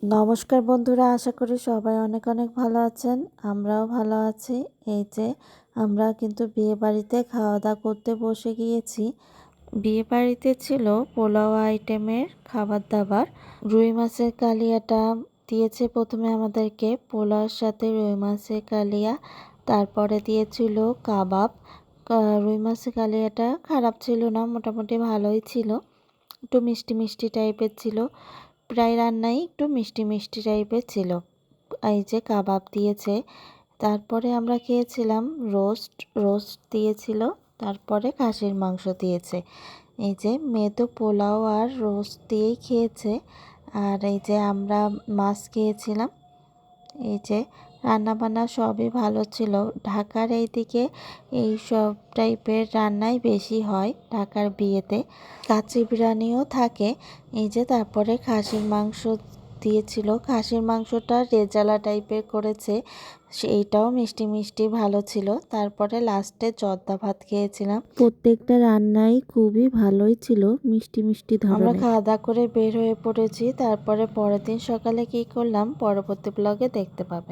নমস্কার বন্ধুরা, আশা করি সবাই অনেক অনেক ভালো আছেন। আমরাও ভালো আছি। এই যে আমরা কিন্তু বিয়ে বাড়িতে খাওয়া দাওয়া করতে বসে গিয়েছি। বিয়ে বাড়িতে ছিল পোলাও আইটেমের খাবার দাবার। রুই মাছের কালিয়াটা দিয়েছে প্রথমে আমাদেরকে, পোলাওর সাথে রুই মাছের কালিয়া। তারপরে দিয়েছিল কাবাব। রুই মাছের কালিয়াটা খারাপ ছিল না, মোটামুটি ভালোই ছিল। একটু মিষ্টি মিষ্টি টাইপের ছিল, প্রায় রান্নাই একটু মিষ্টি মিষ্টি টাইপের ছিল। এই যে কাবাব দিয়েছে। তারপরে আমরা খেয়েছিলাম রোস্ট, রোস্ট দিয়েছিল। তারপরে খাসির মাংস দিয়েছে। এই যে মেয়ে তো পোলাও আর রোস্ট দিয়েই খেয়েছে। আর এই যে আমরা মাছ খেয়েছিলাম। এই যে রান্নাবান্না সবই ভালো ছিল। ঢাকার এইদিকে এই সব টাইপের রান্নাই বেশি হয়, ঢাকার বিয়েতে। কাচ্চি বিরিয়ানিও থাকে। এই যে তারপরে খাসির মাংস দিয়েছিল। খাসির মাংসটা রেজালা টাইপের করেছে, সেইটাও মিষ্টি মিষ্টি ভালো ছিল। তারপরে লাস্টে জর্দা ভাত খেয়েছিলাম। প্রত্যেকটা রান্নাই খুবই ভালোই ছিল, মিষ্টি মিষ্টি ধরনের। আমরা খাওয়া দাওয়া করে বের হয়ে পড়েছি। তারপরে পরের দিন সকালে কি করলাম পরবর্তী ব্লগে দেখতে পাবেন।